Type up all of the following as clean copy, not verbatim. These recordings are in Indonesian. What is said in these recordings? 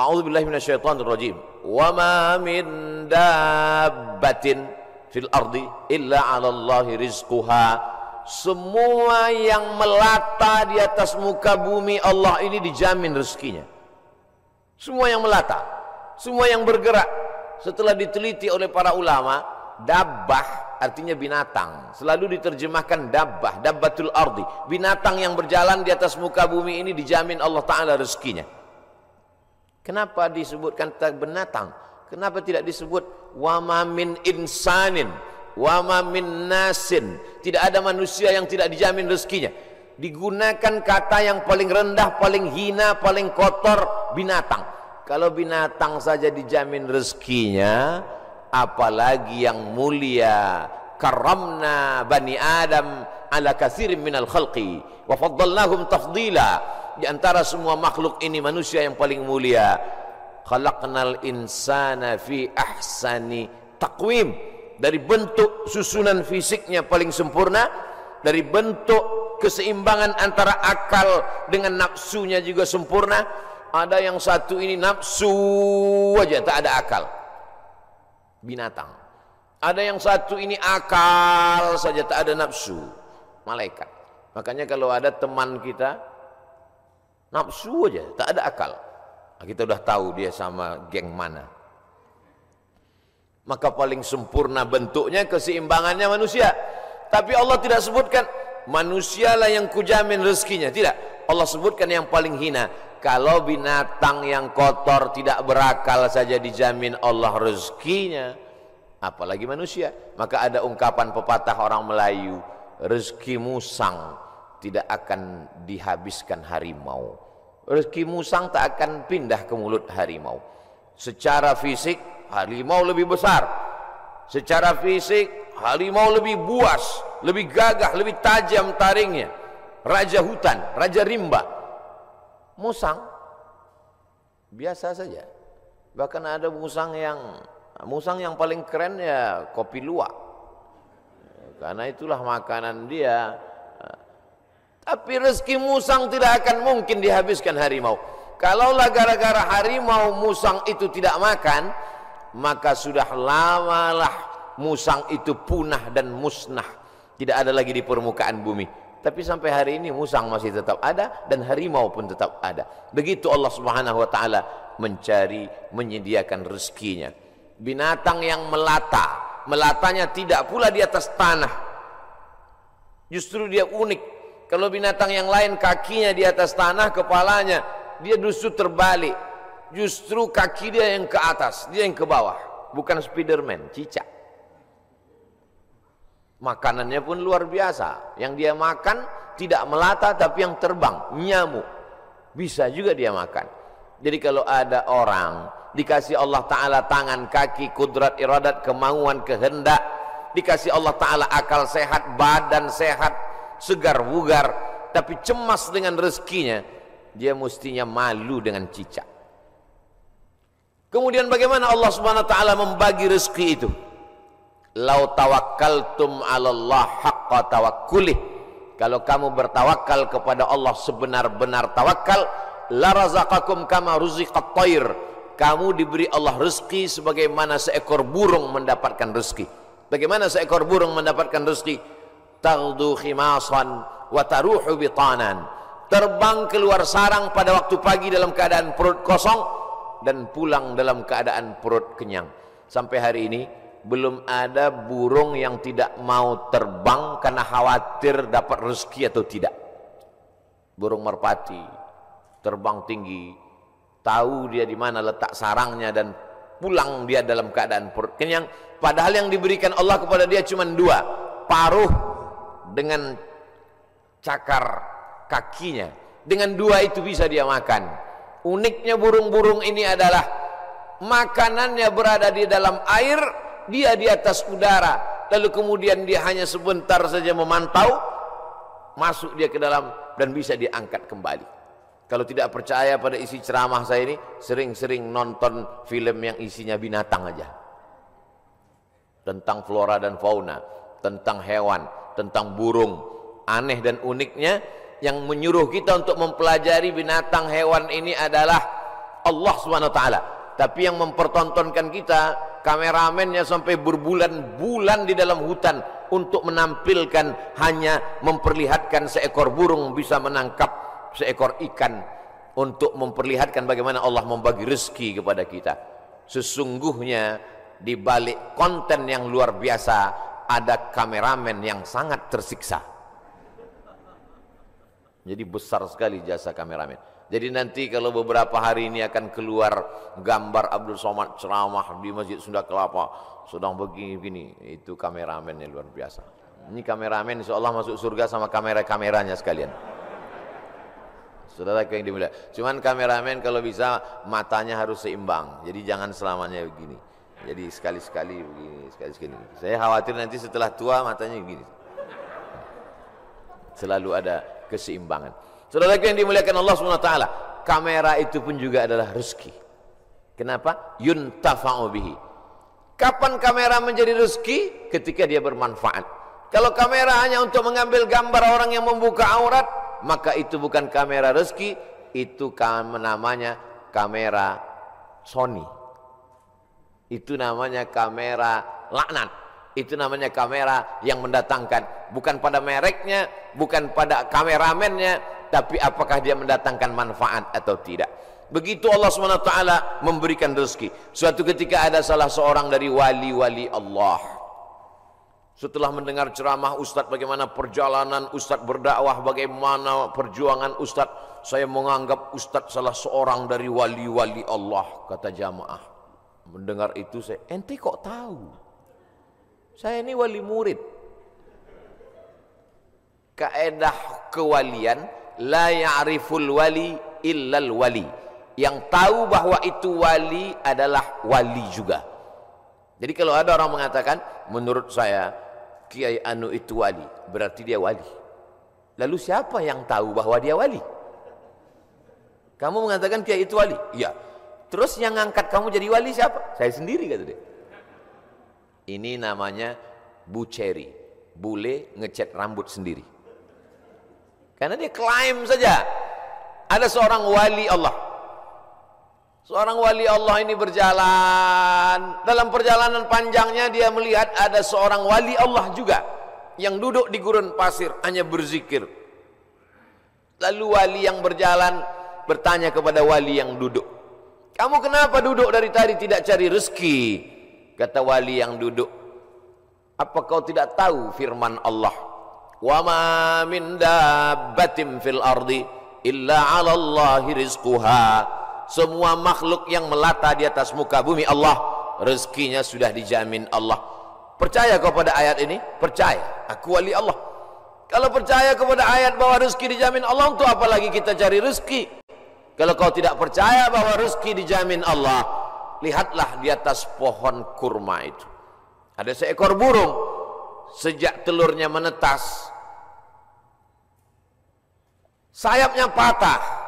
A'udzubillahi minasyaitonir rajim. Wa ma min dabbatin fil ardi illa 'alallahi rizquha. Semua yang melata di atas muka bumi Allah ini dijamin rezekinya. Semua yang melata, semua yang bergerak. Setelah diteliti oleh para ulama, dabbah artinya binatang. Selalu diterjemahkan dabbah, dabbatul ardi. Binatang yang berjalan di atas muka bumi ini dijamin Allah Ta'ala rezekinya. Kenapa disebutkan binatang? Kenapa tidak disebut wa ma min insanin, wa ma min nasin? Tidak ada manusia yang tidak dijamin rezekinya. Digunakan kata yang paling rendah, paling hina, paling kotor, binatang. Kalau binatang saja dijamin rezekinya, apalagi yang mulia. Karamna bani Adam ala katsirin minal khalqi wa faddalnahum tafdila. Di antara semua makhluk ini manusia yang paling mulia. Khalaqnal insana fi ahsani taqwim. Dari bentuk susunan fisiknya paling sempurna, dari bentuk keseimbangan antara akal dengan nafsunya juga sempurna. Ada yang satu ini nafsu aja, tak ada akal, binatang. Ada yang satu ini akal saja, tak ada nafsu, malaikat. Makanya kalau ada teman kita nafsu aja, tak ada akal, kita udah tahu dia sama geng mana. Maka paling sempurna bentuknya, keseimbangannya manusia. Tapi Allah tidak sebutkan manusialah yang kujamin rezekinya, tidak. Allah sebutkan yang paling hina. Kalau binatang yang kotor tidak berakal saja dijamin Allah rezekinya, apalagi manusia. Maka ada ungkapan pepatah orang Melayu, rezeki musang tidak akan dihabiskan harimau. Rezeki musang tak akan pindah ke mulut harimau. Secara fisik harimau lebih besar, secara fisik harimau lebih buas, lebih gagah, lebih tajam taringnya. Raja hutan, raja rimba. Musang biasa saja. Bahkan ada musang yang paling keren ya kopi luwak, karena itulah makanan dia. Tapi rezeki musang tidak akan mungkin dihabiskan harimau. Kalaulah gara-gara harimau musang itu tidak makan, maka sudah lamalah musang itu punah dan musnah, tidak ada lagi di permukaan bumi. Tapi sampai hari ini musang masih tetap ada dan harimau pun tetap ada. Begitu Allah Subhanahu wa taala mencari, menyediakan rezekinya. Binatang yang melata, melatanya tidak pula di atas tanah. Justru dia unik. Kalau binatang yang lain kakinya di atas tanah, kepalanya, dia justru terbalik. Justru kaki dia yang ke atas, dia yang ke bawah. Bukan Spiderman, cicak. Makanannya pun luar biasa. Yang dia makan tidak melata tapi yang terbang, nyamuk. Bisa juga dia makan. Jadi kalau ada orang dikasih Allah Ta'ala tangan, kaki, kudrat, iradat, kemauan, kehendak, dikasih Allah Ta'ala akal sehat, badan sehat, segar bugar, tapi cemas dengan rezekinya, dia mestinya malu dengan cicak. Kemudian bagaimana Allah Subhanahu wa taala membagi rezeki itu? Lau tawakkaltum 'alallah haqqa tawakkulih. Kalau kamu bertawakal kepada Allah sebenar-benar tawakal, la razaqakum kama ruziqat thair. Kamu diberi Allah rezeki sebagaimana seekor burung mendapatkan rezeki. Bagaimana seekor burung mendapatkan rezeki? Taghdu khimasan wa taruhu bitanan. Terbang keluar sarang pada waktu pagi dalam keadaan perut kosong dan pulang dalam keadaan perut kenyang. Sampai hari ini belum ada burung yang tidak mau terbang karena khawatir dapat rezeki atau tidak. Burung merpati terbang tinggi, tahu dia di mana letak sarangnya dan pulang dia dalam keadaan perut kenyang. Padahal yang diberikan Allah kepada dia cuma dua, paruh dengan cakar kakinya. Dengan dua itu bisa dia makan. Uniknya burung-burung ini adalah makanannya berada di dalam air, dia di atas udara, lalu kemudian dia hanya sebentar saja memantau, masuk dia ke dalam dan bisa diangkat kembali. Kalau tidak percaya pada isi ceramah saya ini, sering-sering nonton film yang isinya binatang aja, tentang flora dan fauna, tentang hewan, tentang burung. Aneh dan uniknya yang menyuruh kita untuk mempelajari binatang hewan ini adalah Allah SWT. Tapi yang mempertontonkan kita, kameramennya sampai berbulan-bulan di dalam hutan untuk menampilkan, hanya memperlihatkan seekor burung bisa menangkap seekor ikan, untuk memperlihatkan bagaimana Allah membagi rezeki kepada kita. Sesungguhnya di balik konten yang luar biasa ada kameramen yang sangat tersiksa. Jadi besar sekali jasa kameramen. Jadi nanti kalau beberapa hari ini akan keluar gambar Abdul Somad ceramah di Masjid Sunda Kelapa sedang begini-begini, itu kameramennya luar biasa. Ini kameramen insyaallah masuk surga sama kamera-kameranya sekalian. Saudara yang dimuliakan. Cuman kameramen kalau bisa matanya harus seimbang. Jadi jangan selamanya begini. Jadi sekali-sekali begini, sekali-sekali. Saya khawatir nanti setelah tua matanya begini. Selalu ada keseimbangan. Saudara yang dimuliakan Allah SWT, kamera itu pun juga adalah rezeki. Kenapa? Yuntafa'u bihi. Kapan kamera menjadi rezeki? Ketika dia bermanfaat. Kalau kamera hanya untuk mengambil gambar orang yang membuka aurat, maka itu bukan kamera rezeki, itu namanya kamera Sony. Itu namanya kamera laknat. Itu namanya kamera yang mendatangkan, bukan pada mereknya, bukan pada kameramennya, tapi apakah dia mendatangkan manfaat atau tidak. Begitu Allah SWT memberikan rezeki. Suatu ketika ada salah seorang dari wali-wali Allah, setelah mendengar ceramah Ustadz, bagaimana perjalanan Ustadz berdakwah, bagaimana perjuangan Ustadz, saya menganggap Ustadz salah seorang dari wali-wali Allah. Kata jamaah, mendengar itu saya, ente kok tahu? Saya ini wali murid. Kaedah kewalian, la ya'riful wali illal wali. Yang tahu bahwa itu wali adalah wali juga. Jadi kalau ada orang mengatakan, menurut saya Kiai Anu itu wali, berarti dia wali. Lalu siapa yang tahu bahwa dia wali? Kamu mengatakan Kiai itu wali? Iya. Terus yang ngangkat kamu jadi wali siapa? Saya sendiri, kata dia. Ini namanya buceri, bule ngecat rambut sendiri. Karena dia klaim saja ada seorang wali Allah. Seorang wali Allah ini berjalan, dalam perjalanan panjangnya dia melihat ada seorang wali Allah juga yang duduk di gurun pasir hanya berzikir. Lalu wali yang berjalan bertanya kepada wali yang duduk, "Kamu kenapa duduk dari tadi tidak cari rezeki?" Kata wali yang duduk, "Apa kau tidak tahu firman Allah, wa ma min dabbatin fil ardi illa 'ala Allahi rizquha." Semua makhluk yang melata di atas muka bumi Allah, rezekinya sudah dijamin Allah. Percaya kau pada ayat ini? Percaya, aku wali Allah. Kalau percaya kepada ayat bahwa rezeki dijamin Allah, untuk apa lagi kita cari rezeki? Kalau kau tidak percaya bahwa rezeki dijamin Allah, lihatlah di atas pohon kurma itu ada seekor burung. Sejak telurnya menetas, sayapnya patah.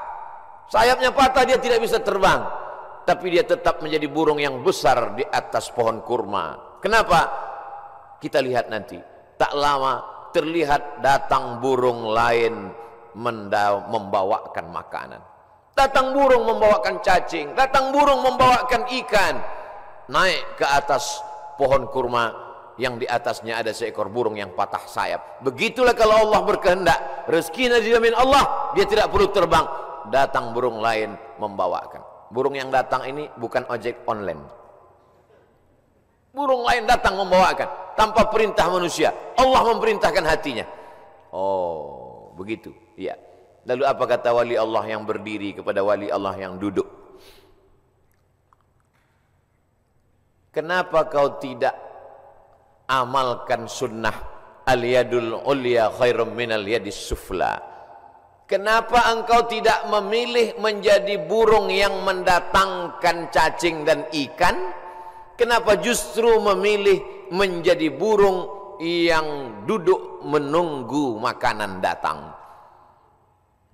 Dia tidak bisa terbang, tapi dia tetap menjadi burung yang besar di atas pohon kurma. Kenapa? Kita lihat nanti. Tak lama terlihat datang burung lain membawakan makanan. Datang burung membawakan cacing, datang burung membawakan ikan. Naik ke atas pohon kurma yang di atasnya ada seekor burung yang patah sayap. Begitulah kalau Allah berkehendak, rezekinya dijamin Allah, dia tidak perlu terbang. Datang burung lain membawakan. Burung yang datang ini bukan ojek online. Burung lain datang membawakan tanpa perintah manusia. Allah memerintahkan hatinya. Oh, begitu. Iya. Lalu apa kata wali Allah yang berdiri kepada wali Allah yang duduk? Kenapa kau tidak amalkan sunnah al-yadul ulya khairum minal yadis sufla? Kenapa engkau tidak memilih menjadi burung yang mendatangkan cacing dan ikan? Kenapa justru memilih menjadi burung yang duduk menunggu makanan datang?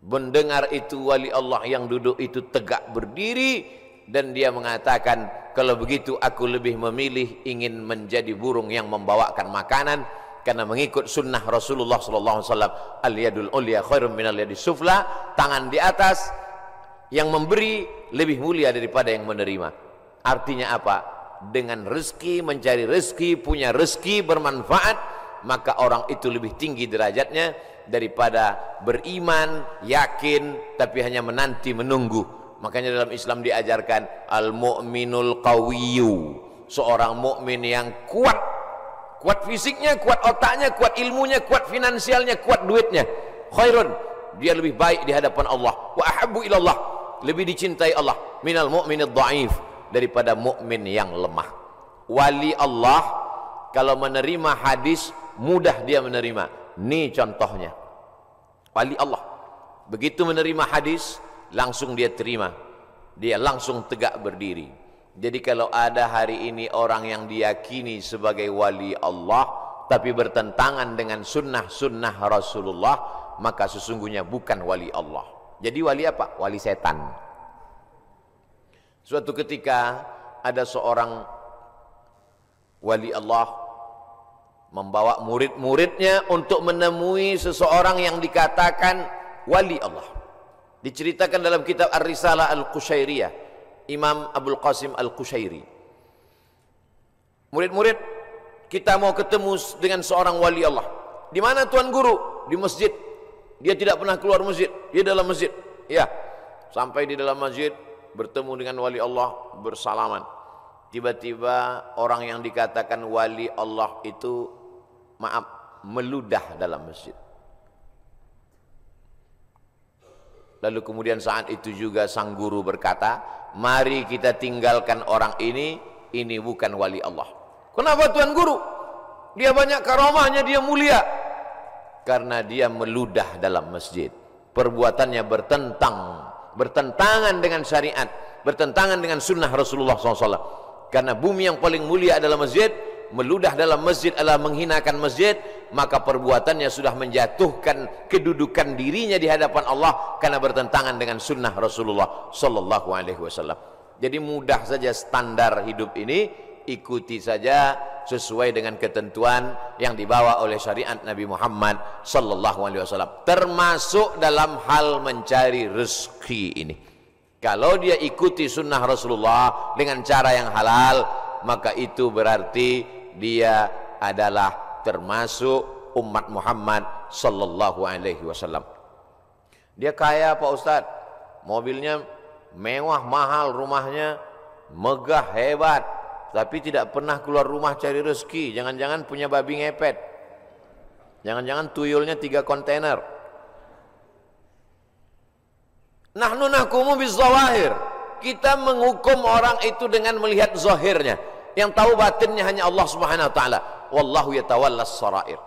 Mendengar itu wali Allah yang duduk itu tegak berdiri dan dia mengatakan, kalau begitu aku lebih memilih ingin menjadi burung yang membawakan makanan, karena mengikut sunnah Rasulullah SAW. Al-yadul ulya khairum minal yadis sufla. Tangan di atas Yang memberi lebih mulia daripada yang menerima. Artinya apa? Dengan rezeki, mencari rezeki, punya rezeki bermanfaat, maka orang itu lebih tinggi derajatnya daripada beriman, yakin, tapi hanya menanti, menunggu. Makanya dalam Islam diajarkan al-mu'minul qawiyyu, seorang mukmin yang kuat. Kuat fisiknya, kuat otaknya, kuat ilmunya, kuat finansialnya, kuat duitnya. Khairun, dia lebih baik di hadapan Allah. Wa ahabbu ilallah, lebih dicintai Allah minal mu'minid dhaif, daripada mukmin yang lemah. Wali Allah kalau menerima hadis mudah dia menerima. Ini contohnya. Wali Allah begitu menerima hadis langsung dia terima. Dia langsung tegak berdiri. Jadi kalau ada hari ini orang yang diyakini sebagai wali Allah tapi bertentangan dengan sunnah-sunnah Rasulullah, maka sesungguhnya bukan wali Allah. Jadi wali apa? Wali setan. Suatu ketika ada seorang wali Allah membawa murid-muridnya untuk menemui seseorang yang dikatakan wali Allah. Diceritakan dalam kitab Ar-Risalah Al-Qushairiyah, Imam Abul Qasim Al-Qushairi. Murid-murid, kita mau ketemu dengan seorang wali Allah. Di mana Tuan Guru? Di masjid. Dia tidak pernah keluar masjid, dia dalam masjid. Ya, sampai di dalam masjid bertemu dengan wali Allah, bersalaman. Tiba-tiba orang yang dikatakan wali Allah itu, maaf, meludah dalam masjid. Lalu kemudian saat itu juga sang guru berkata, mari kita tinggalkan orang ini bukan wali Allah. Kenapa Tuan Guru? Dia banyak karamahnya, dia mulia. Karena dia meludah dalam masjid. Perbuatannya bertentangan dengan syariat, bertentangan dengan sunnah Rasulullah SAW. Karena bumi yang paling mulia adalah masjid, meludah dalam masjid adalah menghinakan masjid, maka perbuatannya sudah menjatuhkan kedudukan dirinya di hadapan Allah karena bertentangan dengan sunnah Rasulullah sallallahu alaihi wasallam. Jadi mudah saja standar hidup ini, ikuti saja sesuai dengan ketentuan yang dibawa oleh syariat Nabi Muhammad sallallahu alaihi wasallam, termasuk dalam hal mencari rezeki ini. Kalau dia ikuti sunnah Rasulullah dengan cara yang halal, maka itu berarti dia adalah termasuk umat Muhammad sallallahu alaihi wasallam. Dia kaya Pak Ustadz, mobilnya mewah, mahal, rumahnya megah, hebat, tapi tidak pernah keluar rumah cari rezeki. Jangan-jangan punya babi ngepet, jangan-jangan tuyulnya 3 kontainer. Nahnu nahkumu bizawahir, kita menghukum orang itu dengan melihat zahirnya. Yang tahu batinnya hanya Allah Subhanahu wa taala. Wallahu yatawallas sarair.